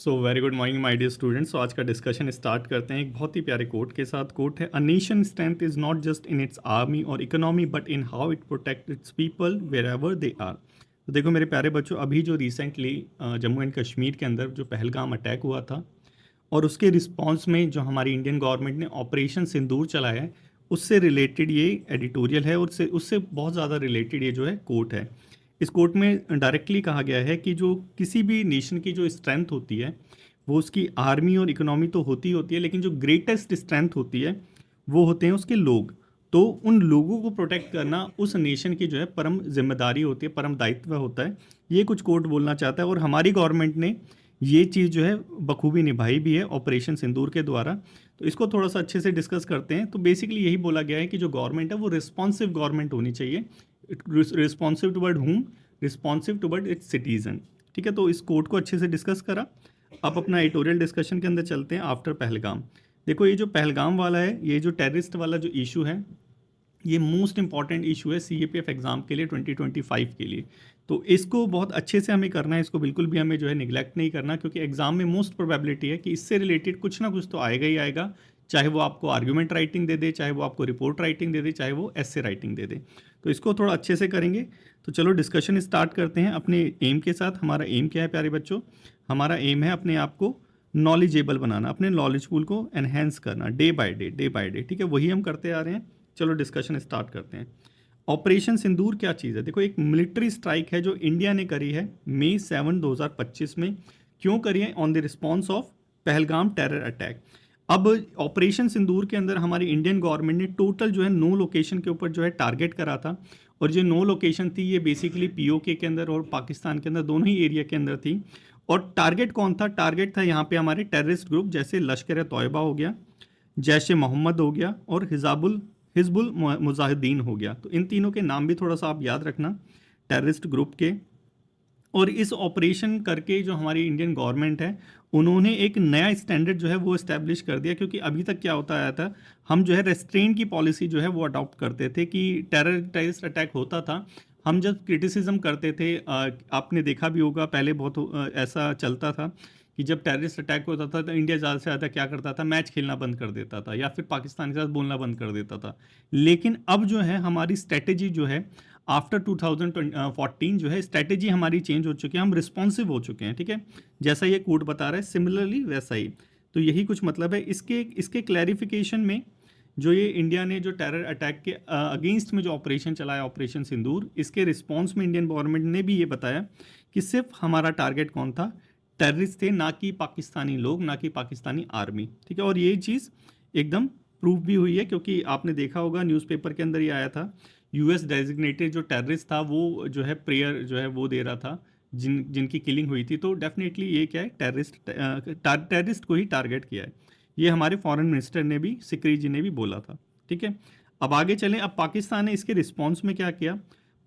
So very good morning my dear students. आज का discussion start करते हैं एक बहुत ही प्यारे कोट के साथ। कोट है, a nation strength is not just in its army और economy but in how it protect its people wherever they are. तो देखो मेरे प्यारे बच्चों, अभी जो रिसेंटली जम्मू एंड कश्मीर के अंदर जो पहलगाम अटैक हुआ था और उसके रिस्पॉन्स में जो हमारी इंडियन गवर्नमेंट ने ऑपरेशन सिंदूर चलाया है, उससे रिलेटेड ये एडिटोरियल है और उससे उससे बहुत ज़्यादा रिलेटेड ये जो है कोट है। इस कोट में डायरेक्टली कहा गया है कि जो किसी भी नेशन की जो स्ट्रेंथ होती है वो उसकी आर्मी और इकोनॉमी तो होती है, लेकिन जो ग्रेटेस्ट स्ट्रेंथ होती है वो होते हैं उसके लोग। तो उन लोगों को प्रोटेक्ट करना उस नेशन की जो है परम जिम्मेदारी होती है, परम दायित्व होता है। ये कुछ कोट बोलना चाहता है और हमारी गवर्नमेंट ने ये चीज़ जो है बखूबी निभाई भी है ऑपरेशन सिंदूर के द्वारा। तो इसको थोड़ा सा अच्छे से डिस्कस करते हैं। तो बेसिकली यही बोला गया है कि जो गवर्नमेंट है वो रिस्पॉन्सिव गवर्नमेंट होनी चाहिए। रिस्पॉन्सिव टुवर्ड हुम? Responsive toward it's citizen. ठीक है, तो इस कोड को अच्छे से डिस्कस करा। अब अपना एडिटोरियल डिस्कशन के अंदर चलते हैं। आफ्टर पहलगाम, देखो ये जो पहलगाम वाला है, ये जो टेररिस्ट वाला जो इशू है, ये मोस्ट इंपॉर्टेंट इशू है सीएपीएफ एग्ज़ाम के लिए 2025 के लिए। तो इसको बहुत अच्छे से हमें करना है, इसको बिल्कुल भी हमें जो है निगलेक्ट नहीं करना, क्योंकि एग्जाम में मोस्ट प्रोबेबिलिटी है कि इससे रिलेटेड कुछ ना कुछ तो आएगा ही आएगा। चाहे वो आपको आर्ग्यूमेंट राइटिंग दे दे, चाहे वो आपको रिपोर्ट राइटिंग दे दे, चाहे वो एस्से राइटिंग दे दे। तो इसको थोड़ा अच्छे से करेंगे। तो चलो डिस्कशन स्टार्ट करते हैं अपने एम के साथ। हमारा एम क्या है प्यारे बच्चों? हमारा एम है अपने आप को नॉलेजेबल बनाना, अपने नॉलेज पूल को एनहेंस करना day by day, day by day. ठीक है, वही हम करते आ रहे हैं। चलो डिस्कशन स्टार्ट करते हैं। ऑपरेशन सिंदूर क्या चीज़ है? देखो, एक मिलिट्री स्ट्राइक है जो इंडिया ने करी है मई 7 2025 में। क्यों करी है? On the response of Pahalgam terror attack. अब ऑपरेशन सिंदूर के अंदर हमारी इंडियन गवर्नमेंट ने टोटल जो है 9 लोकेशन के ऊपर जो है टारगेट करा था। और जो 9 लोकेशन थी ये बेसिकली पीओके के अंदर और पाकिस्तान के अंदर, दोनों ही एरिया के अंदर थी। और टारगेट कौन था? टारगेट था यहाँ पे हमारे टेररिस्ट ग्रुप जैसे लश्कर तोयबा हो गया, जैश ए मोहम्मद हो गया और हिजबुल मुजाहिदीन हो गया। तो इन तीनों के नाम भी थोड़ा सा आप याद रखना, टेररिस्ट ग्रुप के। और इस ऑपरेशन करके जो हमारी इंडियन गवर्नमेंट है, उन्होंने एक नया स्टैंडर्ड जो है वो इस्टेब्लिश कर दिया। क्योंकि अभी तक क्या होता आया था, हम जो है रेस्ट्रेन की पॉलिसी जो है वो अडॉप्ट करते थे कि टेररिस्ट अटैक होता था, हम जब क्रिटिसिज्म करते थे, आपने देखा भी होगा पहले बहुत ऐसा चलता था कि जब टेररिस्ट अटैक होता था तो इंडिया ज़्यादा से ज़्यादा क्या करता था, मैच खेलना बंद कर देता था या फिर पाकिस्तान के साथ बोलना बंद कर देता था। लेकिन अब जो है हमारी स्ट्रेटेजी जो है आफ्टर 2014 जो है स्ट्रेटेजी हमारी चेंज हो चुकी है, हम रिस्पॉन्सिव हो चुके हैं। ठीक है, जैसा ये कोड बता रहा है सिमिलरली वैसा ही। तो यही कुछ मतलब है इसके इसके क्लैरिफिकेशन में। जो ये इंडिया ने जो टेरर अटैक के अगेंस्ट में जो ऑपरेशन चलाया, ऑपरेशन सिंदूर, इसके रिस्पॉन्स में इंडियन गवर्नमेंट ने भी ये बताया कि सिर्फ हमारा टारगेट कौन था? टेररिस्ट थे, ना कि पाकिस्तानी लोग, ना कि पाकिस्तानी आर्मी। ठीक है, और ये चीज़ एकदम प्रूफ भी हुई है, क्योंकि आपने देखा होगा न्यूज़पेपर के अंदर ये आया था, यूएस डेजिग्नेटेड जो टेररिस्ट था वो जो है प्रेयर जो है वो दे रहा था जिनकी किलिंग हुई थी। तो डेफिनेटली ये क्या है, टेररिस्ट को ही टारगेट किया है। ये हमारे फॉरेन मिनिस्टर ने भी, सिकरी जी ने भी बोला था। ठीक है, अब आगे चलें। अब पाकिस्तान ने इसके रिस्पॉन्स में क्या किया?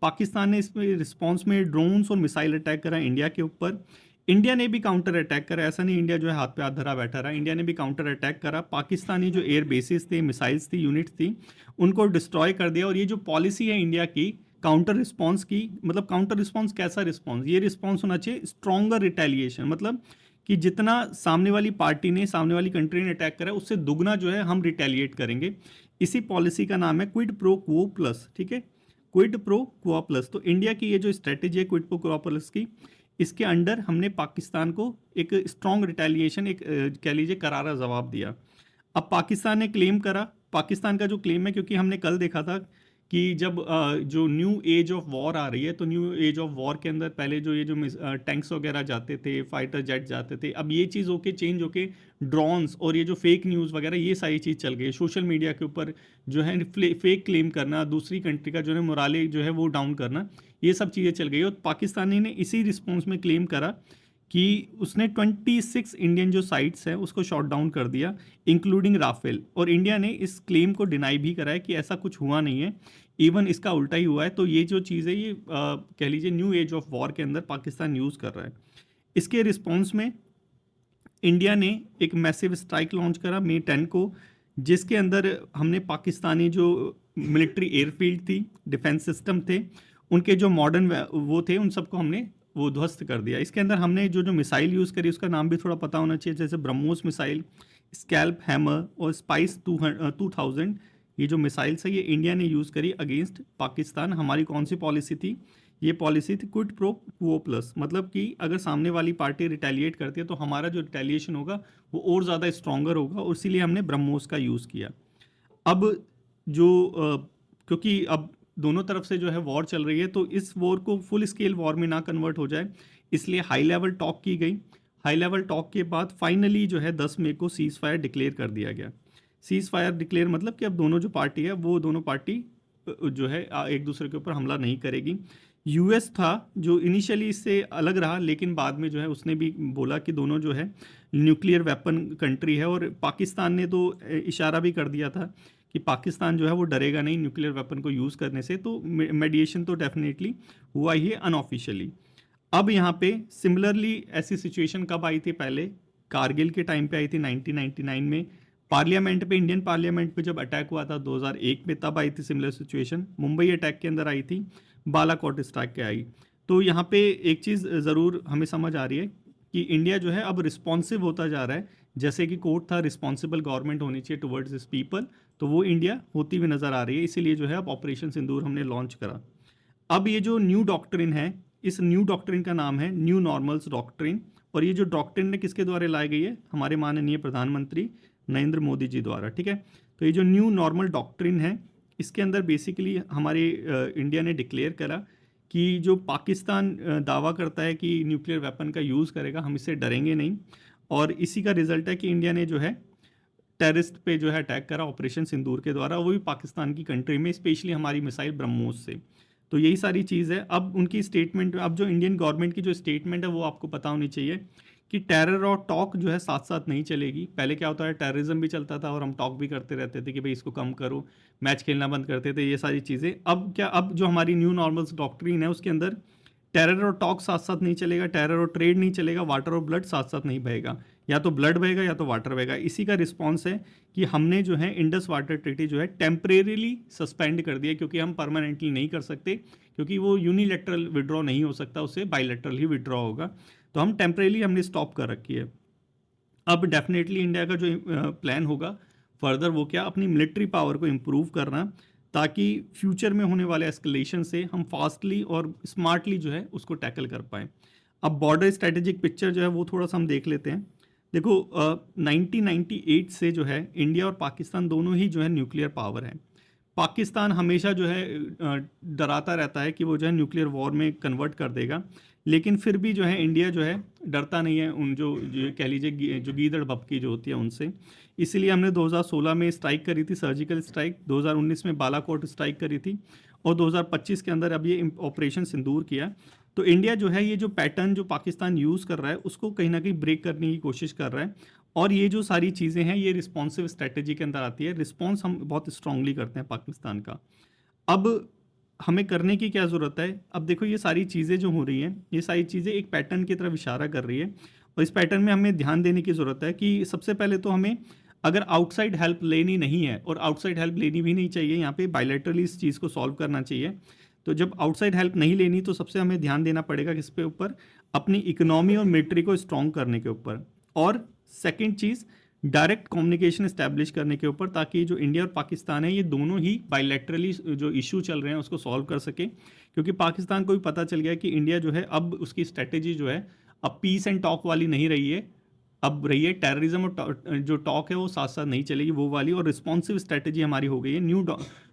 पाकिस्तान ने इसमें रिस्पॉन्स में ड्रोन्स और मिसाइल अटैक करा इंडिया के ऊपर। इंडिया ने भी काउंटर अटैक करा, ऐसा नहीं इंडिया जो है हाथ पे हाथ धरा बैठा रहा। इंडिया ने भी काउंटर अटैक करा, पाकिस्तानी जो एयर बेसिस थे, मिसाइल्स थी, यूनिट्स थी, उनको डिस्ट्रॉय कर दिया। और ये जो पॉलिसी है इंडिया की काउंटर रिस्पॉन्स की, मतलब काउंटर रिस्पॉन्स कैसा रिस्पॉन्स? ये रिस्पॉन्स होना चाहिए स्ट्रॉन्गर रिटेलिएशन, मतलब कि जितना सामने वाली पार्टी ने, सामने वाली कंट्री ने अटैक करा उससे दुगना जो है हम रिटेलिएट करेंगे। इसी पॉलिसी का नाम है क्विड प्रो क्वो प्लस। ठीक है, क्विड प्रो क्वो प्लस। तो इंडिया की ये जो स्ट्रेटेजी है क्विड प्रो क्वो प्लस की, इसके अंडर हमने पाकिस्तान को एक स्ट्रॉन्ग रिटेलिएशन, एक कह लीजिए करारा जवाब दिया। अब पाकिस्तान ने क्लेम करा, पाकिस्तान का जो क्लेम है, क्योंकि हमने कल देखा था कि जब जो न्यू एज ऑफ वॉर आ रही है, तो न्यू एज ऑफ वॉर के अंदर पहले जो ये जो टैंक्स वगैरह जाते थे, फाइटर जेट जाते थे, अब ये चीज़ होके चेंज होके ड्रोन्स और ये जो फेक न्यूज़ वगैरह ये सारी चीज़ चल गई है। सोशल मीडिया के ऊपर जो है फेक क्लेम करना, दूसरी कंट्री का जो है मोराले जो है वो डाउन करना, ये सब चीज़ें चल गई। और पाकिस्तानी ने इसी रिस्पॉन्स में क्लेम करा कि उसने 26 इंडियन जो साइट्स हैं उसको शॉट डाउन कर दिया, इंक्लूडिंग राफेल। और इंडिया ने इस क्लेम को डिनाई भी करा है कि ऐसा कुछ हुआ नहीं है, इवन इसका उल्टा ही हुआ है। तो ये जो चीज़ है ये कह लीजिए न्यू एज ऑफ वॉर के अंदर पाकिस्तान यूज़ कर रहा है। इसके रिस्पॉन्स में इंडिया ने एक मैसिव स्ट्राइक लॉन्च करा मई 10 को, जिसके अंदर हमने पाकिस्तानी जो मिलिट्री एयरफील्ड थी, डिफेंस सिस्टम थे, उनके जो मॉडर्न वो थे, उन सबको हमने वो ध्वस्त कर दिया। इसके अंदर हमने जो जो मिसाइल यूज़ करी उसका नाम भी थोड़ा पता होना चाहिए, जैसे ब्रह्मोस मिसाइल, स्कैल्प हैमर और स्पाइस 2000। ये जो मिसाइल्स है ये इंडिया ने यूज़ करी अगेंस्ट पाकिस्तान। हमारी कौन सी पॉलिसी थी? ये पॉलिसी थी क्विड प्रो क्वो प्लस, मतलब कि अगर सामने वाली पार्टी रिटेलिएट करती है तो हमारा जो रिटेलिएशन होगा वो और ज़्यादा स्ट्रॉन्गर होगा, और इसीलिए हमने ब्रह्मोस का यूज़ किया। अब जो क्योंकि अब दोनों तरफ से जो है वॉर चल रही है, तो इस वॉर को फुल स्केल वॉर में ना कन्वर्ट हो जाए, इसलिए हाई लेवल टॉक की गई। हाई लेवल टॉक के बाद फाइनली जो है 10 मई को सीज़ फायर डिक्लेयर कर दिया गया। सीज़ फायर डिक्लेयर मतलब कि अब दोनों जो पार्टी है वो दोनों पार्टी जो है एक दूसरे के ऊपर हमला नहीं करेगी। यूएस था जो इनिशियली इससे अलग रहा, लेकिन बाद में जो है उसने भी बोला कि दोनों जो है न्यूक्लियर वेपन कंट्री है, और पाकिस्तान ने तो इशारा भी कर दिया था कि पाकिस्तान जो है वो डरेगा नहीं न्यूक्लियर वेपन को यूज़ करने से। तो मेडिएशन तो डेफिनेटली हुआ ही है अनऑफिशियली। अब यहाँ पे सिमिलरली ऐसी सिचुएशन कब आई थी? पहले कारगिल के टाइम पे आई थी 1999 में। पार्लियामेंट पे, इंडियन पार्लियामेंट पे जब अटैक हुआ था 2001 में, तब आई थी सिमिलर सिचुएशन। मुंबई अटैक के अंदर आई थी, बालाकोट स्ट्राइक के आई। तो यहाँ पे एक चीज़ ज़रूर हमें समझ आ रही है कि इंडिया जो है अब रिस्पॉन्सिव होता जा रहा है। जैसे कि कोर्ट था रिस्पॉन्सिबल गवर्नमेंट होनी चाहिए टुवर्ड्स दिस पीपल, तो वो इंडिया होती हुई नज़र आ रही है। इसीलिए जो है अब ऑपरेशन सिंदूर हमने लॉन्च करा। अब ये जो न्यू डॉक्ट्रिन है, इस न्यू डॉक्ट्रिन का नाम है न्यू नॉर्मल्स डॉक्ट्रिन, और ये जो डॉक्ट्रिन है किसके द्वारा लाई गई है? हमारे माननीय प्रधानमंत्री नरेंद्र मोदी जी द्वारा, ठीक है। तो ये जो न्यू नॉर्मल डॉक्ट्रिन है, इसके अंदर बेसिकली हमारे इंडिया ने डिक्लेयर करा कि जो पाकिस्तान दावा करता है कि न्यूक्लियर वेपन का यूज़ करेगा, हम इससे डरेंगे नहीं। और इसी का रिजल्ट है कि इंडिया ने जो है टेररिस्ट पे जो है अटैक करा ऑपरेशन सिंदूर के द्वारा, वो भी पाकिस्तान की कंट्री में, स्पेशली हमारी मिसाइल ब्रह्मोस से। तो यही सारी चीज़ है। अब उनकी स्टेटमेंट, अब जो इंडियन गवर्नमेंट की जो स्टेटमेंट है वो आपको पता होनी चाहिए कि टेरर और टॉक जो है साथ साथ नहीं चलेगी। पहले क्या होता है, टेररिज्म भी चलता था और हम टॉक भी करते रहते थे कि भाई इसको कम करो, मैच खेलना बंद करते थे, ये सारी चीज़ें। अब क्या, अब जो हमारी न्यू नॉर्मल्स डॉक्ट्रिन है उसके अंदर टेरर और टॉक साथ साथ नहीं चलेगा, टेरर और ट्रेड नहीं चलेगा, वाटर और ब्लड साथ साथ नहीं बहेगा, या तो ब्लड बहेगा या तो वाटर बहेगा। इसी का रिस्पॉन्स है कि हमने जो है इंडस वाटर ट्रीटी जो है टेम्परेरीली सस्पेंड कर दिया, क्योंकि हम परमानेंटली नहीं कर सकते, क्योंकि वो यूनिलेटरल विड्रॉ नहीं हो सकता, उससे बाईलेटरल ही विड्रॉ होगा। तो हम टेम्परेली हमने स्टॉप कर रखी है। अब डेफिनेटली इंडिया का जो प्लान होगा फर्दर, वो क्या, अपनी मिलिट्री पावर को इम्प्रूव करना, ताकि फ्यूचर में होने वाले एस्केलेशन से हम फास्टली और स्मार्टली जो है उसको टैकल कर पाएँ। अब बॉर्डर स्ट्रेटेजिक पिक्चर जो है वो थोड़ा सा हम देख लेते हैं। देखो 1998 से जो है इंडिया और पाकिस्तान दोनों ही जो है न्यूक्लियर पावर है। पाकिस्तान हमेशा जो है डराता रहता है कि वो जो है न्यूक्लियर वॉर में कन्वर्ट कर देगा, लेकिन फिर भी जो है इंडिया जो है डरता नहीं है उन जो कह लीजिए जो गीदड़ भपकी जो होती है उनसे। इसीलिए हमने 2016 में स्ट्राइक करी थी, सर्जिकल स्ट्राइक, 2019 में बालाकोट स्ट्राइक करी थी, और 2025 के अंदर अब ये ऑपरेशन सिंदूर किया। तो इंडिया जो है ये जो पैटर्न जो पाकिस्तान यूज़ कर रहा है उसको कहीं ना कहीं ब्रेक करने की कोशिश कर रहा है, और ये जो सारी चीज़ें हैं ये रिस्पॉन्सिव स्ट्रेटेजी के अंदर आती है। रिस्पॉन्स हम बहुत स्ट्रांगली करते हैं पाकिस्तान का। अब हमें करने की क्या ज़रूरत है? अब देखो ये सारी चीज़ें जो हो रही हैं, ये सारी चीज़ें एक पैटर्न की तरफ इशारा कर रही है, और इस पैटर्न में हमें ध्यान देने की ज़रूरत है कि सबसे पहले तो हमें अगर आउटसाइड हेल्प लेनी नहीं है, और आउटसाइड हेल्प लेनी भी नहीं चाहिए, यहाँ पे बायलैटरली इस चीज़ को सॉल्व करना चाहिए। तो जब आउटसाइड हेल्प नहीं लेनी तो सबसे हमें ध्यान देना पड़ेगा किस पे ऊपर? अपनी इकोनॉमी और मिलिट्री को स्ट्रॉन्ग करने के ऊपर। और सेकंड चीज़, डायरेक्ट कम्युनिकेशन इस्टेब्लिश करने के ऊपर, ताकि जो इंडिया और पाकिस्तान है ये दोनों ही बायलैटरली जो इशू चल रहे हैं उसको सॉल्व कर सके। क्योंकि पाकिस्तान को भी पता चल गया कि इंडिया जो है अब उसकी स्ट्रेटेजी जो है अब पीस एंड टॉक वाली नहीं रही है, अब रही है टेररिज्म और जो टॉक है वो साथ साथ नहीं चलेगी वो वाली, और रिस्पॉन्सिव स्ट्रेटेजी हमारी हो गई है। न्यू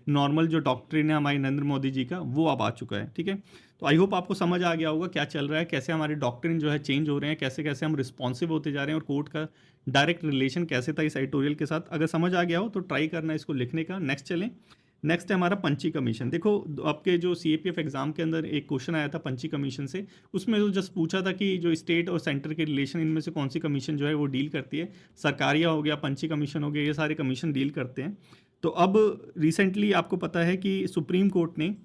नॉर्मल जो डॉक्ट्रिन है हमारी नरेंद्र मोदी जी का, वो अब आ चुका है, ठीक है। तो आई होप आपको समझ आ गया होगा क्या चल रहा है, कैसे हमारे डॉक्ट्रिन जो है चेंज हो रहे हैं, कैसे कैसे हम रिस्पॉन्सिव होते जा रहे हैं, और कोर्ट का डायरेक्ट रिलेशन कैसे था इस एडिटोरियल के साथ। अगर समझ आ गया हो तो ट्राई करना इसको लिखने का। नेक्स्ट चलें। नेक्स्ट है हमारा पंची कमीशन। देखो आपके जो सीएपीएफ एग्जाम के अंदर एक क्वेश्चन आया था पंची कमीशन से, उसमें तो जस्ट पूछा था कि जो स्टेट और सेंटर के रिलेशन, इनमें से कौन सी कमीशन जो है वो डील करती है। सरकारिया हो गया, पंची कमीशन हो गया, ये सारे कमीशन डील करते हैं। तो अब रिसेंटली आपको पता है कि सुप्रीम कोर्ट ने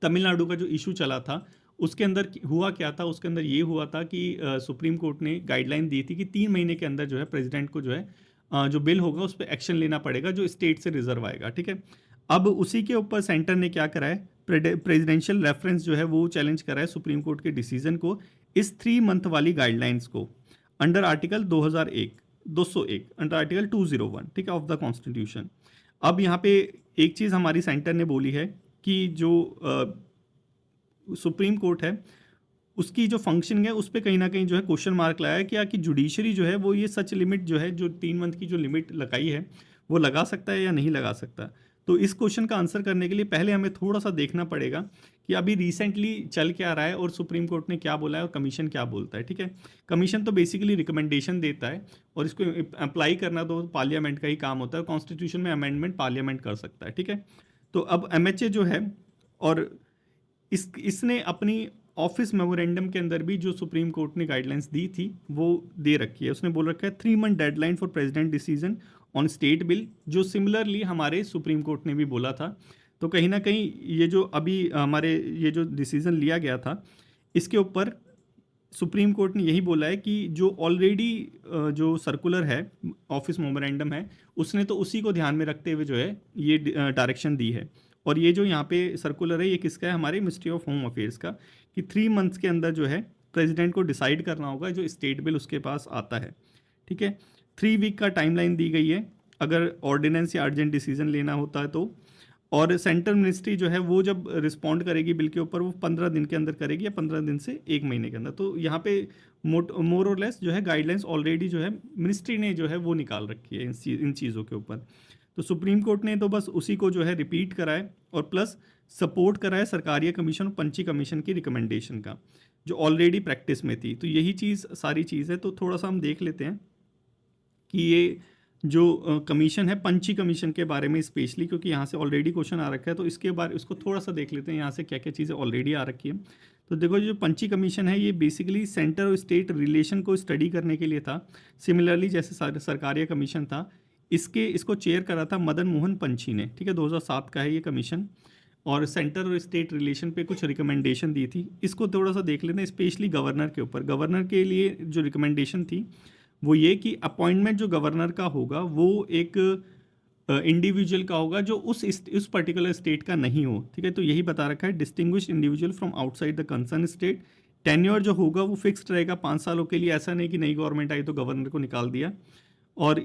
तमिलनाडु का जो इशू चला था उसके अंदर हुआ क्या था, उसके अंदर ये हुआ था कि सुप्रीम कोर्ट ने गाइडलाइन दी थी कि 3 महीने के अंदर जो है प्रेसिडेंट को जो है जो बिल होगा उस पर एक्शन लेना पड़ेगा जो स्टेट से रिजर्व आएगा, ठीक है। अब उसी के ऊपर सेंटर ने क्या करा है, प्रेसिडेंशियल रेफरेंस जो है वो चैलेंज कर रहा है सुप्रीम कोर्ट के डिसीजन को, इस 3 मंथ वाली गाइडलाइंस को, अंडर आर्टिकल 201 अंडर आर्टिकल 201, ठीक है, ऑफ द कॉन्स्टिट्यूशन। अब यहाँ पे एक चीज़ हमारी सेंटर ने बोली है कि जो सुप्रीम कोर्ट है उसकी जो फंक्शनिंग है उस पर कहीं ना कहीं जो है क्वेश्चन मार्क लाया है कि जुडिशरी जो है वो ये सच लिमिट जो है, जो 3 मंथ की जो लिमिट लगाई है वो लगा सकता है या नहीं लगा सकता। तो इस क्वेश्चन का आंसर करने के लिए पहले हमें थोड़ा सा देखना पड़ेगा कि अभी रिसेंटली चल क्या रहा है और सुप्रीम कोर्ट ने क्या बोला है और कमीशन क्या बोलता है, ठीक है। कमीशन तो बेसिकली रिकमेंडेशन देता है और इसको अप्लाई करना तो पार्लियामेंट का ही काम होता है, कॉन्स्टिट्यूशन में अमेंडमेंट पार्लियामेंट कर सकता है, ठीक है। तो अब एमएचए जो है और इसने अपनी ऑफिस मेमोरेंडम के अंदर भी जो सुप्रीम कोर्ट ने गाइडलाइंस दी थी वो दे रखी है। उसने बोल रखा है 3 month deadline for president decision on state bill, जो सिमिलरली हमारे सुप्रीम कोर्ट ने भी बोला था। तो कहीं ना कहीं ये जो अभी हमारे ये जो डिसीजन लिया गया था इसके ऊपर सुप्रीम कोर्ट ने यही बोला है कि जो ऑलरेडी जो सर्कुलर है, ऑफिस मेमोरेंडम है, उसने तो उसी को ध्यान में रखते हुए जो है ये डायरेक्शन दी है। और ये जो यहाँ पे सर्कुलर है ये किसका है, हमारे मिनिस्ट्री ऑफ होम अफेयर्स का, कि 3 मंथ्स के अंदर जो है प्रेसिडेंट को डिसाइड करना होगा जो स्टेट बिल उसके पास आता है, ठीक है। 3 वीक का टाइमलाइन दी गई है अगर ऑर्डिनेंस या अर्जेंट डिसीजन लेना होता है तो। और सेंट्रल मिनिस्ट्री जो है वो जब रिस्पॉन्ड करेगी बिल के ऊपर वो 15 दिन के अंदर करेगी या 15 दिन से 1 महीने के अंदर। तो यहाँ पे मोर और लेस जो है गाइडलाइंस ऑलरेडी जो है मिनिस्ट्री ने जो है वो निकाल रखी है इन चीज़ों के ऊपर। तो सुप्रीम कोर्ट ने तो बस उसी को जो है रिपीट करा है और प्लस सपोर्ट करा है सरकारिया कमीशन और पंची कमीशन की रिकमेंडेशन का जो ऑलरेडी प्रैक्टिस में थी। तो यही चीज़ सारी चीज़ है। तो थोड़ा सा हम देख लेते हैं कि ये जो कमीशन है पंची कमीशन के बारे में स्पेशली, क्योंकि यहाँ से ऑलरेडी क्वेश्चन आ रखा है तो इसको थोड़ा सा देख लेते हैं यहाँ से क्या क्या चीज़ें ऑलरेडी आ रखी है। तो देखो जो पंची कमीशन है ये बेसिकली सेंटर और स्टेट रिलेशन को स्टडी करने के लिए था, सिमिलरली जैसे सरकारिया कमीशन था। इसको चेयर करा था मदन मोहन पंची ने, ठीक है, 2007 का है ये कमीशन, और सेंटर और स्टेट रिलेशन पे कुछ रिकमेंडेशन दी थी। इसको थोड़ा सा देख लेते हैं स्पेशली गवर्नर के ऊपर। गवर्नर के लिए जो रिकमेंडेशन थी वो ये कि अपॉइंटमेंट जो गवर्नर का होगा वो एक इंडिविजुअल का होगा जो उस पर्टिकुलर स्टेट का नहीं हो, ठीक है। तो यही बता रखा है, distinguish individual from outside the concern state. Tenure जो होगा वो फिक्स्ड रहेगा 5 सालों के लिए, ऐसा नहीं कि नई गवर्नमेंट आई तो गवर्नर को निकाल दिया। और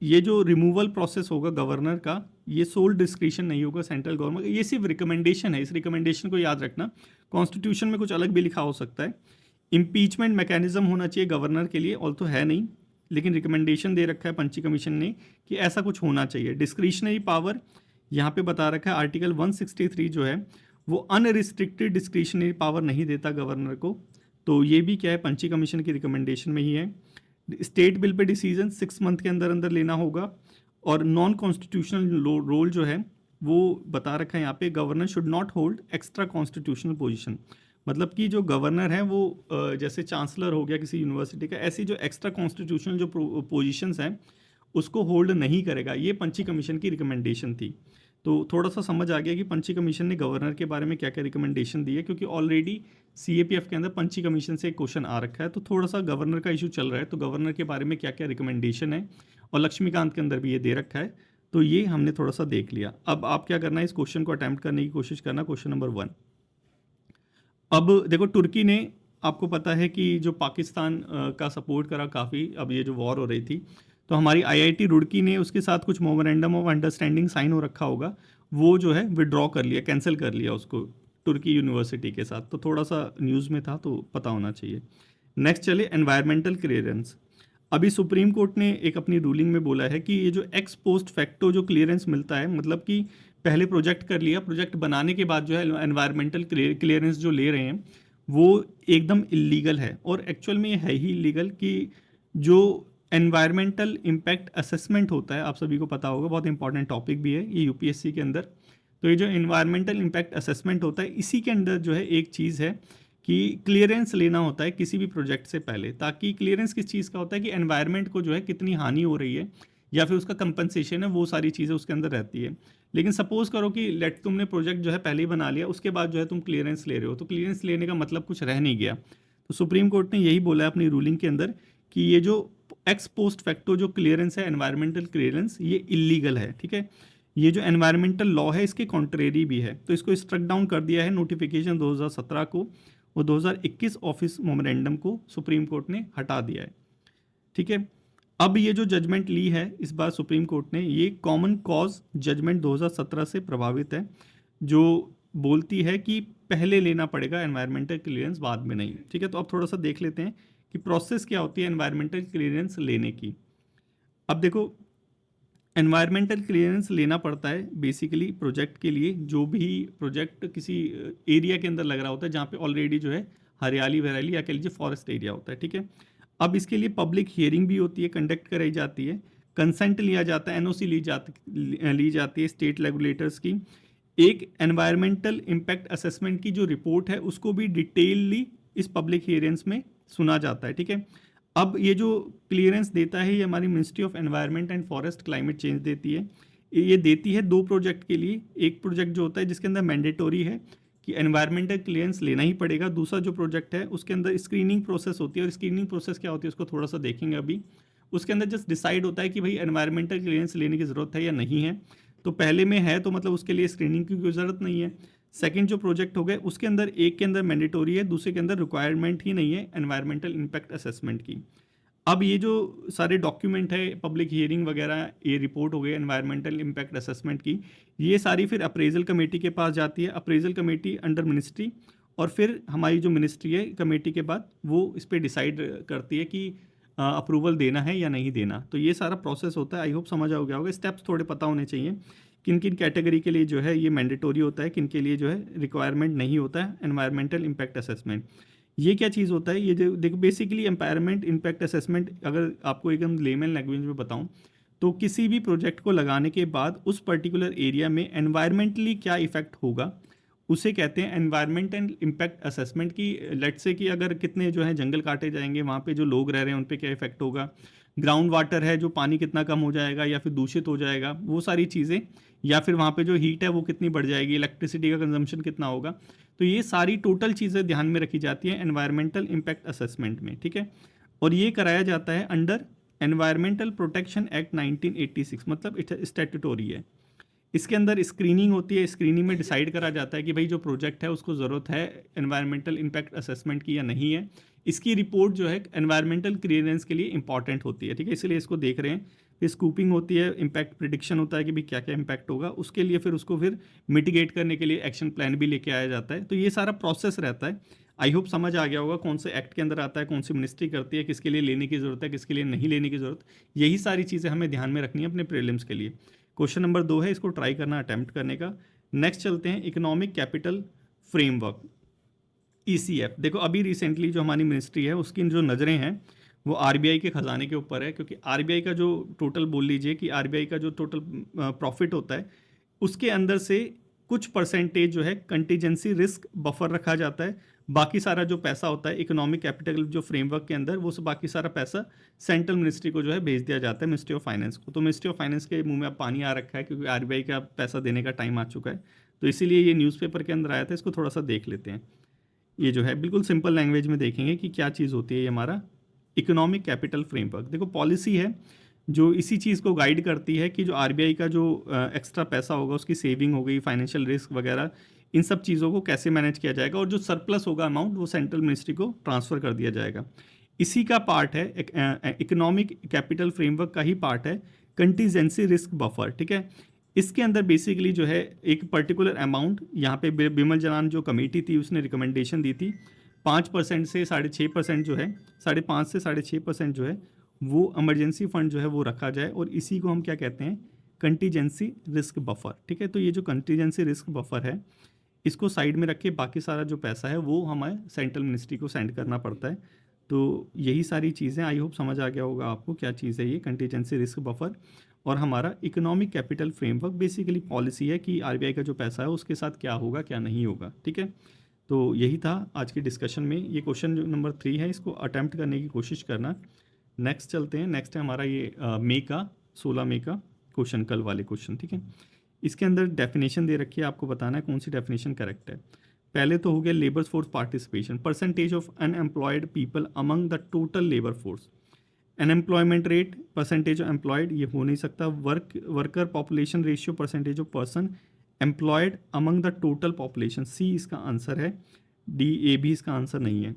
ये जो रिमूवल प्रोसेस होगा गवर्नर का ये सोल डिस्क्रिशन नहीं होगा सेंट्रल गवर्नमेंट, ये सिर्फ रिकमेंडेशन है। इस रिकमेंडेशन को याद रखना, कॉन्स्टिट्यूशन में कुछ अलग भी लिखा हो सकता है। इम्पीचमेंट मैकेनिज्म होना चाहिए गवर्नर के लिए, ऑल तो है नहीं, लेकिन रिकमेंडेशन दे रखा है पंची कमीशन ने कि ऐसा कुछ होना चाहिए। डिस्क्रिशनरी पावर यहाँ पे बता रखा है आर्टिकल 163 जो है वो अनरिस्ट्रिक्टेड डिस्क्रिशनरी पावर नहीं देता गवर्नर को। तो ये भी क्या है पंची कमीशन की रिकमेंडेशन में ही है। State bill pay decision 6 month के अंदर अंदर लेना होगा। और नॉन कॉन्स्टिट्यूशनल रोल जो है वो बता रखा है यहाँ पे, governor should not hold extra constitutional position. मतलब कि जो गवर्नर है वो जैसे चांसलर हो गया किसी यूनिवर्सिटी का, ऐसी जो एक्स्ट्रा कॉन्स्टिट्यूशनल जो पोजीशंस हैं उसको होल्ड नहीं करेगा। ये पंची कमीशन की रिकमेंडेशन थी। तो थोड़ा सा समझ आ गया कि पंची कमीशन ने गवर्नर के बारे में क्या क्या रिकमेंडेशन दी है, क्योंकि ऑलरेडी सीएपीएफ के अंदर पंची कमीशन से एक क्वेश्चन आ रखा है। तो थोड़ा सा गवर्नर का इशू चल रहा है, तो गवर्नर के बारे में क्या क्या रिकमेंडेशन है, और लक्ष्मीकांत के अंदर भी ये दे रखा है। तो ये हमने थोड़ा सा देख लिया। अब आप क्या करना है, इस क्वेश्चन को अटैम्प्ट करने की कोशिश करना, क्वेश्चन नंबर 1। अब देखो तुर्की ने, आपको पता है कि जो पाकिस्तान का सपोर्ट करा काफ़ी, अब ये जो वॉर हो रही थी, तो हमारी आईआईटी रुड़की ने उसके साथ कुछ मेमोरेंडम ऑफ अंडरस्टैंडिंग साइन हो रखा होगा, वो जो है विड्रॉ कर लिया, कैंसिल कर लिया उसको तुर्की यूनिवर्सिटी के साथ। तो थोड़ा सा न्यूज़ में था तो पता होना चाहिए। नेक्स्ट चले एनवायरमेंटल क्लियरेंस। अभी सुप्रीम कोर्ट ने एक अपनी रूलिंग में बोला है कि ये जो एक्स पोस्ट फैक्टो जो क्लियरेंस मिलता है, मतलब कि पहले प्रोजेक्ट कर लिया, प्रोजेक्ट बनाने के बाद जो है एनवायरमेंटल क्लियरेंस जो ले रहे हैं वो एकदम इलीगल है। और एक्चुअल में ये है ही इलीगल कि जो एनवायरमेंटल इम्पैक्ट असेसमेंट होता है, आप सभी को पता होगा, बहुत इंपॉर्टेंट टॉपिक भी है ये यूपीएससी के अंदर। तो ये जो एनवायरमेंटल इम्पैक्ट असेसमेंट होता है, इसी के अंदर जो है एक चीज़ है कि क्लियरेंस लेना होता है किसी भी प्रोजेक्ट से पहले, ताकि क्लियरेंस किस चीज़ का होता है कि एनवायरनमेंट को जो है कितनी हानि हो रही है या फिर उसका कंपनसेशन है, वो सारी चीज़ें उसके अंदर रहती है। लेकिन सपोज करो कि तुमने प्रोजेक्ट जो है पहले ही बना लिया, उसके बाद जो है तुम क्लियरेंस ले रहे हो, तो क्लियरेंस लेने का मतलब कुछ रह नहीं गया। तो सुप्रीम कोर्ट ने यही बोला है अपनी रूलिंग के अंदर कि ये जो एक्स पोस्ट फैक्टो जो क्लियरेंस है, एनवायरमेंटल क्लियरेंस, ये इलीगल है, ठीक है। ये जो एनवायरमेंटल लॉ है इसके कॉन्ट्रेरी भी है, तो इसको स्ट्रक डाउन कर दिया है नोटिफिकेशन 2017 को, और 2021 ऑफिस मोमेंडम को सुप्रीम कोर्ट ने हटा दिया है। ठीक है, अब ये जो जजमेंट ली है इस बार सुप्रीम कोर्ट ने, ये कॉमन कॉज जजमेंट 2017 से प्रभावित है, जो बोलती है कि पहले लेना पड़ेगा एनवायरमेंटल क्लियरेंस, बाद में नहीं। ठीक है, तो अब थोड़ा सा देख लेते हैं कि प्रोसेस क्या होती है एनवायरमेंटल क्लियरेंस लेने की। अब देखो, एनवायरमेंटल क्लियरेंस लेना पड़ता है बेसिकली प्रोजेक्ट के लिए, जो भी प्रोजेक्ट किसी एरिया के अंदर लग रहा होता है जहाँ पे ऑलरेडी जो है हरियाली वैराली या कह लीजिए फॉरेस्ट एरिया होता है। ठीक है, अब इसके लिए पब्लिक हियरिंग भी होती है, कंडक्ट कराई जाती है, कंसेंट लिया जाता है, एनओसी ली जाती है स्टेट रेगुलेटर्स की। एक एनवायरमेंटल इम्पैक्ट असेसमेंट की जो रिपोर्ट है उसको भी डिटेलली इस पब्लिक हियरिंग्स में सुना जाता है। ठीक है, अब ये जो क्लियरेंस देता है ये हमारी ministry of environment and forest climate change देती है। ये देती है 2 प्रोजेक्ट के लिए, एक प्रोजेक्ट जो होता है जिसके अंदर मैंडेटोरी है कि एनवायरमेंटल क्लियरेंस लेना ही पड़ेगा, दूसरा जो प्रोजेक्ट है उसके अंदर स्क्रीनिंग प्रोसेस होती है, और स्क्रीनिंग प्रोसेस क्या होती है उसको थोड़ा सा देखेंगे अभी। उसके अंदर जस्ट डिसाइड होता है कि भाई एनवायरमेंटल क्लियरेंस लेने की ज़रूरत है या नहीं है, तो पहले में है तो मतलब उसके लिए स्क्रीनिंग की कोई ज़रूरत नहीं है। सेकंड जो प्रोजेक्ट हो गए उसके अंदर एक के अंदर मैंडेटोरी है, दूसरे के अंदर रिक्वायरमेंट ही नहीं है एनवायरमेंटल इम्पैक्ट असेसमेंट की। अब ये जो सारे डॉक्यूमेंट है, पब्लिक हियरिंग वगैरह, ये रिपोर्ट हो गई एनवायरमेंटल इम्पैक्ट असेसमेंट की, ये सारी फिर अप्रेजल कमेटी के पास जाती है, अप्रेजल कमेटी अंडर मिनिस्ट्री, और फिर हमारी जो मिनिस्ट्री है कमेटी के बाद वो इस पर डिसाइड करती है कि अप्रूवल देना है या नहीं देना। तो ये सारा प्रोसेस होता है, आई होप समझ आ गया होगा। स्टेप्स थोड़े पता होने चाहिए, किन किन कैटेगरी के लिए जो है ये मैंडेटोरी होता है, किन के लिए जो है रिक्वायरमेंट नहीं होता है एनवायरमेंटल इम्पैक्ट असेसमेंट। ये क्या चीज़ होता है, ये जो देखो बेसिकली एम्पायरमेंट इम्पैक्ट असेसमेंट, अगर आपको एकदम लेमन लैंग्वेज में बताऊं तो किसी भी प्रोजेक्ट को लगाने के बाद उस पर्टिकुलर एरिया में एनवायरमेंटली क्या इफेक्ट होगा उसे कहते हैं एनवायरमेंटल इम्पैक्ट असेसमेंट की। लेट से कि अगर कितने जो है जंगल काटे जाएंगे, वहाँ पे जो लोग रह रहे हैं उन पे क्या इफेक्ट होगा, ग्राउंड वाटर है जो पानी कितना कम हो जाएगा या फिर दूषित हो जाएगा, वो सारी चीज़ें, या फिर वहाँ पे जो हीट है वो कितनी बढ़ जाएगी, इलेक्ट्रिसिटी का कंजम्पशन कितना होगा। तो ये सारी टोटल चीज़ें ध्यान में रखी जाती हैं एनवायरमेंटल इम्पैक्ट असेसमेंट में। ठीक है, और ये कराया जाता है अंडर एनवायरमेंटल प्रोटेक्शन एक्ट 1986, मतलब स्टैट्यूटोरी है। इसके अंदर स्क्रीनिंग होती है, स्क्रीनिंग में डिसाइड करा जाता है कि भाई जो प्रोजेक्ट है उसको ज़रूरत है एनवायरमेंटल इम्पैक्ट असेसमेंट की या नहीं है। इसकी रिपोर्ट जो है एनवायरमेंटल क्लियरेंस के लिए इंपॉर्टेंट होती है। ठीक है, इसलिए इसको देख रहे हैं। फिर स्कूपिंग होती है, इम्पैक्ट प्रिडिक्शन होता है कि भाई क्या क्या इम्पैक्ट होगा, उसके लिए फिर उसको फिर मिटिगेट करने के लिए एक्शन प्लान भी लेके आया जाता है। तो ये सारा प्रोसेस रहता है। आई होप समझ आ गया होगा कौन से एक्ट के अंदर आता है, कौन सी मिनिस्ट्री करती है, किसके लिए लेने की ज़रूरत है, किसके लिए नहीं लेने की ज़रूरत। यही सारी चीज़ें हमें ध्यान में रखनी है अपने प्रीलिम्स के लिए। क्वेश्चन नंबर 2 है, इसको ट्राई करना अटैम्प्ट करने का। नेक्स्ट चलते हैं, इकोनॉमिक कैपिटल फ्रेमवर्क, ईसीएफ। देखो अभी रिसेंटली जो हमारी मिनिस्ट्री है उसकी जो नज़रें हैं वो आरबीआई के ख़जाने के ऊपर है, क्योंकि आरबीआई का जो टोटल बोल लीजिए कि आरबीआई का जो टोटल प्रॉफिट होता है उसके अंदर से कुछ परसेंटेज जो है कंटीजेंसी रिस्क बफर रखा जाता है। बाकी सारा जो पैसा होता है इकोनॉमिक कैपिटल जो फ्रेमवर्क के अंदर, वो सब बाकी सारा पैसा सेंट्रल मिनिस्ट्री को जो है भेज दिया जाता है, मिनिस्ट्री ऑफ फाइनेंस को। तो मिनिस्ट्री ऑफ फाइनेंस के मुंह में अब पानी आ रखा है, क्योंकि आरबीआई का पैसा देने का टाइम आ चुका है। तो इसीलिए ये न्यूज़पेपर के अंदर आया था, इसको थोड़ा सा देख लेते हैं। ये जो है बिल्कुल सिंपल लैंग्वेज में देखेंगे कि क्या चीज़ होती है ये हमारा इकोनॉमिक कैपिटल फ्रेमवर्क। देखो पॉलिसी है जो इसी चीज़ को गाइड करती है कि जो आरबीआई का जो एक्स्ट्रा पैसा होगा, उसकी सेविंग हो गई, फाइनेंशियल रिस्क वगैरह, इन सब चीज़ों को कैसे मैनेज किया जाएगा, और जो सरप्लस होगा अमाउंट वो सेंट्रल मिनिस्ट्री को ट्रांसफ़र कर दिया जाएगा। इसी का पार्ट है इकोनॉमिक कैपिटल फ्रेमवर्क का ही पार्ट है कंटीजेंसी रिस्क बफर। ठीक है, इसके अंदर बेसिकली जो है एक पर्टिकुलर अमाउंट, यहाँ पे बिमल जलान जो कमेटी थी उसने रिकमेंडेशन दी थी 5% से 6.5% जो है, 5.5 से 6.5% जो है वो इमरजेंसी फंड जो है वो रखा जाए, और इसी को हम क्या कहते हैं, कंटीजेंसी रिस्क बफर। ठीक है, तो ये जो कंटीजेंसी रिस्क बफर है इसको साइड में रख के बाकी सारा जो पैसा है वो हमें सेंट्रल मिनिस्ट्री को सेंड करना पड़ता है। तो यही सारी चीज़ें, आई होप समझ आ गया होगा आपको क्या चीज़ है ये कंटीजेंसी रिस्क बफर। और हमारा economic capital framework basically policy है कि आरबीआई का जो पैसा है उसके साथ क्या होगा क्या नहीं होगा। ठीक है, तो यही था आज की डिस्कशन में। ये क्वेश्चन जो नंबर 3 है इसको अटैम्प्ट करने की कोशिश करना। नेक्स्ट चलते हैं, नेक्स्ट है हमारा ये मई का 16 मई का क्वेश्चन, कल वाले क्वेश्चन। ठीक है, इसके अंदर डेफिनेशन दे रखी है, आपको बताना है कौन सी डेफिनेशन करेक्ट है। पहले तो हो गया labour force participation, percentage of unemployed people among the total labour force. Unemployment rate, percentage of employed, ये हो नहीं सकता. Worker population ratio, percentage of person employed among the total population, C इसका आंसर है. डी, ए भी इसका answer नहीं है,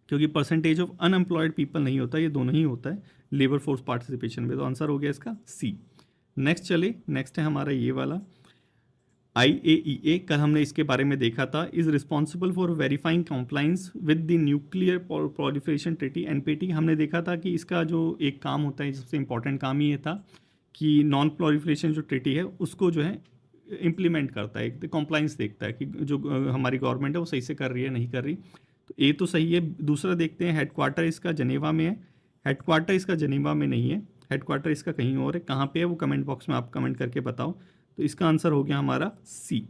क्योंकि परसेंटेज ऑफ अनएम्प्लॉयड पीपल नहीं होता, ये दोनों ही होता है लेबर फोर्स पार्टिसिपेशन में. तो आंसर हो गया इसका सी. नेक्स्ट चले, नेक्स्ट है हमारा ये वाला IAEA. कल हमने इसके बारे में देखा था. Is responsible for verifying compliance with the nuclear proliferation treaty, NPT. हमने देखा था कि इसका जो एक काम होता है, सबसे इंपॉर्टेंट काम ये था कि नॉन प्रोलिफरेशन जो ट्रीटी है उसको जो है इम्प्लीमेंट करता है, कंप्लाइंस देखता है कि जो हमारी गवर्नमेंट है वो सही से कर रही है नहीं कर रही. तो ये तो सही है. दूसरा देखते हैं, हेडक्वार्टर इसका जनेवा में है. हेडक्वार्टर इसका जनेवा में नहीं है, हेडक्वार्टर इसका कहीं और है. कहाँ पे है वो कमेंट बॉक्स में आप कमेंट करके बताओ. तो इसका आंसर हो गया हमारा सी.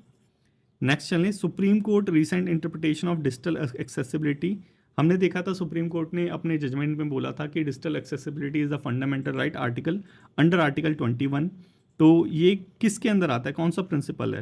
नेक्स्ट चलें, supreme court recent interpretation of digital accessibility. हमने देखा था सुप्रीम कोर्ट ने अपने जजमेंट में बोला था कि digital accessibility is the fundamental right article under article 21. तो ये किसके अंदर आता है, कौन सा प्रिंसिपल है?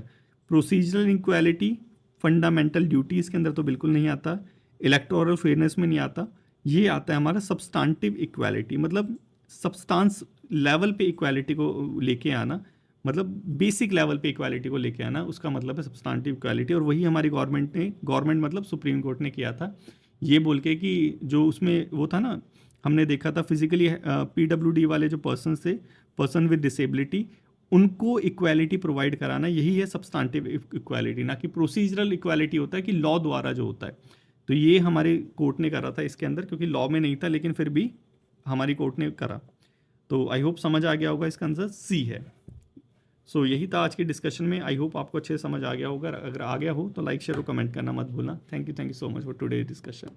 प्रोसीजरल इक्वालिटी, फंडामेंटल ड्यूटी, इसके अंदर तो बिल्कुल नहीं आता. इलेक्टोरल फेयरनेस में नहीं आता. ये आता है हमारा सब्सटेंटिव इक्वालिटी, मतलब सब्सटेंस लेवल पे इक्वालिटी को लेके आना, मतलब बेसिक लेवल पे इक्वालिटी को लेके आना, उसका मतलब है सब्सटेंटिव इक्वालिटी. और वही हमारी गवर्नमेंट मतलब सुप्रीम कोर्ट ने किया था, ये बोल के कि जो उसमें वो था ना, हमने देखा था फिजिकली PWD वाले जो पर्सन थे, पर्सन विद डिसेबिलिटी, उनको इक्वालिटी प्रोवाइड कराना, यही है सब्सटेंटिव इक्वालिटी. ना कि प्रोसीजरल इक्वालिटी होता है कि लॉ द्वारा जो होता है. तो ये हमारे कोर्ट ने करा था इसके अंदर, क्योंकि लॉ में नहीं था लेकिन फिर भी हमारी कोर्ट ने करा. तो आई होप समझ आ गया होगा, इसका आंसर सी है. सो यही था आज की डिस्कशन में. आई होप आपको अच्छे से समझ आ गया होगा. अगर आ गया हो तो लाइक शेयर और कमेंट करना मत भूलना. Thank you so much for today discussion.